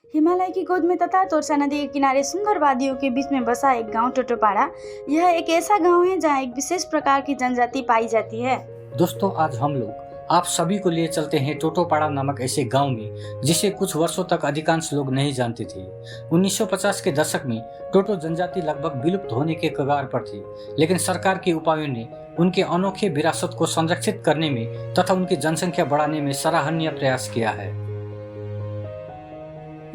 हिमालय की गोद में तथा तोरसा नदी के किनारे सुंदर वादियों के बीच में बसा एक गांव टोटोपाड़ा। यह एक ऐसा गांव है जहां एक विशेष प्रकार की जनजाति पाई जाती है। दोस्तों, आज हम लोग आप सभी को लिए चलते हैं टोटोपाड़ा नामक ऐसे गांव में जिसे कुछ वर्षों तक अधिकांश लोग नहीं जानते थे। 1950 के दशक में टोटो जनजाति लगभग विलुप्त होने के कगार पर थी, लेकिन सरकार के उपायों ने उनके अनोखे विरासत को संरक्षित करने में तथा उनकी जनसंख्या बढ़ाने में सराहनीय प्रयास किया है।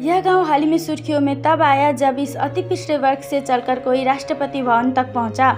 यह गांव हाल ही में सुर्खियों में तब आया जब इस अति पिछड़े वर्ग से चलकर कोई राष्ट्रपति भवन तक पहुंचा।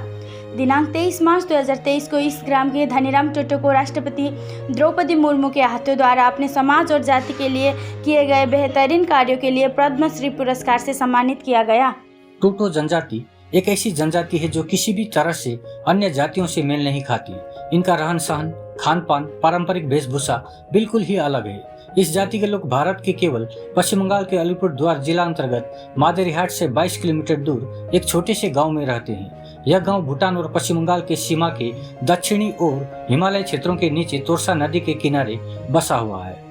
दिनांक 23 मार्च 2023 को इस ग्राम के धनीराम टोटो को राष्ट्रपति द्रौपदी मुर्मू के हाथों द्वारा अपने समाज और जाति के लिए किए गए बेहतरीन कार्यों के लिए पद्मश्री पुरस्कार से सम्मानित किया गया। टोटो जनजाति एक ऐसी जनजाति है जो किसी भी तरह से अन्य जातियों से मेल नहीं खाती। इनका रहन सहन, खान पान, पारंपरिक वेशभूषा बिल्कुल ही अलग है। इस जाति के लोग भारत के केवल पश्चिम बंगाल के अलीपुरद्वार जिला अंतर्गत मादेरीहाट से 22 किलोमीटर दूर एक छोटे से गांव में रहते हैं। यह गांव भूटान और पश्चिम बंगाल के सीमा के दक्षिणी ओर हिमालय क्षेत्रों के नीचे तोरसा नदी के किनारे बसा हुआ है।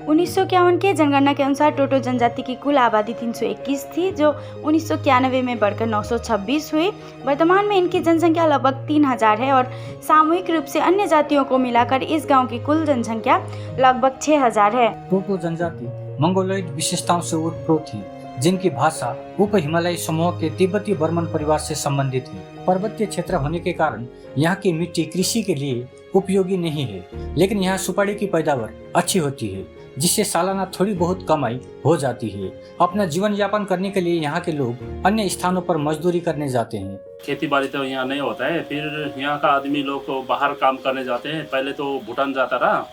1951 के जनगणना के अनुसार टोटो जनजाति की कुल आबादी 321 थी, जो 1991 में बढ़कर 926 हुई। वर्तमान में इनकी जनसंख्या लगभग 3000 है और सामूहिक रूप से अन्य जातियों को मिलाकर इस गांव की कुल जनसंख्या लगभग 6000 है। टोटो जनजाति मंगोलॉइड विशेषताओं से ओतप्रोत थी, जिनकी भाषा उप हिमालयी समूह के तिब्बती बर्मन परिवार से संबंधित है। पर्वतीय क्षेत्र होने के कारण यहाँ की मिट्टी कृषि के लिए उपयोगी नहीं है, लेकिन यहाँ सुपारी की पैदावार अच्छी होती है, जिससे सालाना थोड़ी बहुत कमाई हो जाती है। अपना जीवन यापन करने के लिए यहाँ के लोग अन्य स्थानों पर मजदूरी करने जाते हैं। खेती बाड़ी तो यहाँ नहीं होता है, फिर यहाँ का आदमी लोग तो बाहर काम करने जाते हैं। पहले तो भूटान जाता रहा,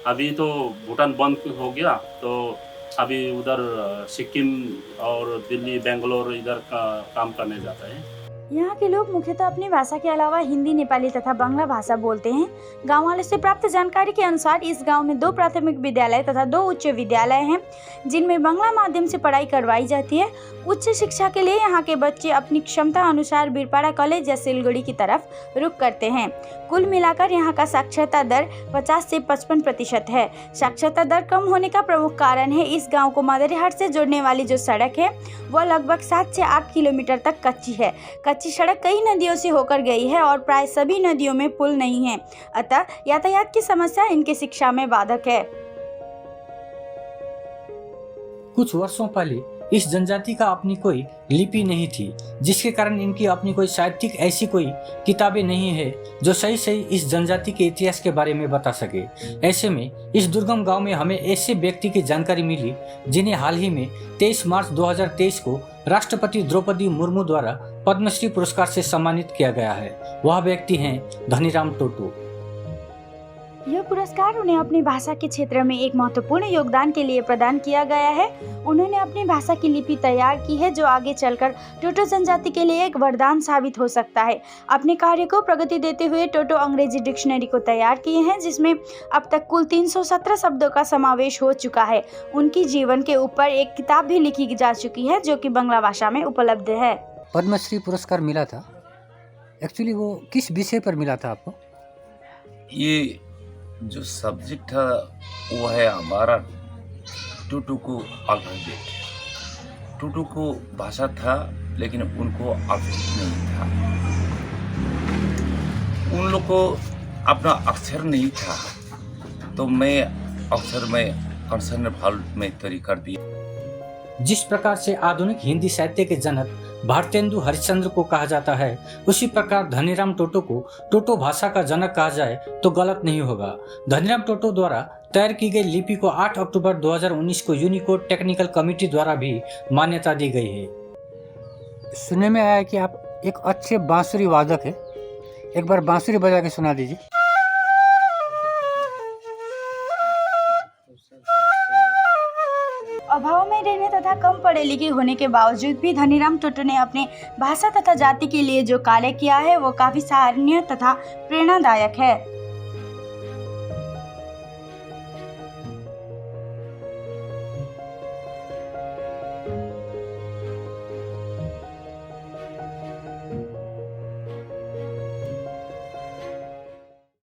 अभी तो भूटान बंद हो गया, तो अभी उधर सिक्किम और दिल्ली, बेंगलोर इधर काम करने जाता है। यहाँ के लोग मुख्यतः अपनी भाषा के अलावा हिंदी, नेपाली तथा बांग्ला भाषा बोलते हैं। गाँव वालों से प्राप्त जानकारी के अनुसार इस गांव में 2 प्राथमिक विद्यालय तथा 2 उच्च विद्यालय हैं, जिनमें बांग्ला माध्यम से पढ़ाई करवाई जाती है। उच्च शिक्षा के लिए यहाँ के बच्चे अपनी क्षमता अनुसार बीरपाड़ा कॉलेज या सिलगुड़ी की तरफ रुख करते हैं। कुल मिलाकर यहाँ का साक्षरता दर 50 से 55% है। साक्षरता दर कम होने का प्रमुख कारण है इस गाँव को मादेरीहाट से जोड़ने वाली जो सड़क है वह लगभग 7 से 8 किलोमीटर तक कच्ची है। कच्ची सड़क कई नदियों से होकर गई है और प्राय सभी नदियों में पुल नहीं है, अतः यातायात की समस्या इनकी शिक्षा में बाधक है। कुछ वर्षों पहले इस जनजाति का अपनी कोई लिपि नहीं थी, जिसके कारण इनकी अपनी कोई साहित्यिक ऐसी कोई किताबें नहीं है जो सही सही इस जनजाति के इतिहास के बारे में बता सके। ऐसे में इस दुर्गम गांव में हमें ऐसे व्यक्ति की जानकारी मिली जिन्हें हाल ही में 23 मार्च 2023 को राष्ट्रपति द्रौपदी मुर्मू द्वारा पद्मश्री पुरस्कार से सम्मानित किया गया है। वह व्यक्ति हैं धनीराम टोटो। यह पुरस्कार उन्हें अपनी भाषा के क्षेत्र में एक महत्वपूर्ण योगदान के लिए प्रदान किया गया है। उन्होंने अपनी भाषा की लिपि तैयार की है जो आगे चलकर टोटो जनजाति के लिए एक वरदान साबित हो सकता है। अपने कार्य को प्रगति देते हुए टोटो अंग्रेजी डिक्शनरी को तैयार किए हैं, जिसमें अब तक कुल 317 शब्दों का समावेश हो चुका है। उनकी जीवन के ऊपर एक किताब भी लिखी जा चुकी है जो कि बांग्ला भाषा में उपलब्ध है। पद्मश्री पुरस्कार मिला था, एक्चुअली वो किस विषय पर मिला था आपको? ये जो सब्जेक्ट था वो है हमारा टूटू को अल्फाबेट। टूटू को भाषा था लेकिन उनको अल्फाबेट नहीं था। उन लोग को अपना अक्षर नहीं था, तो मैं अक्षर में कंसर्न भाव में तरी कर दिया। जिस प्रकार से आधुनिक हिंदी साहित्य के जनक भारतेंदु हरिश्चंद्र को कहा जाता है, उसी प्रकार धनीराम टोटो को टोटो भाषा का जनक कहा जाए तो गलत नहीं होगा। धनीराम टोटो द्वारा तैयार की गई लिपि को 8 अक्टूबर 2019 को यूनिकोड टेक्निकल कमेटी द्वारा भी मान्यता दी गई है। सुनने में आया कि आप एक अच्छे बांसुरी वादक है, एक बार बांसुरी बजा के सुना दीजिए। अभाव में रहने तथा कम पढ़े लिखे होने के बावजूद भी धनीराम टोटो ने अपने भाषा तथा जाति के लिए जो कार्य किया है वो काफी सराहनीय तथा प्रेरणादायक है।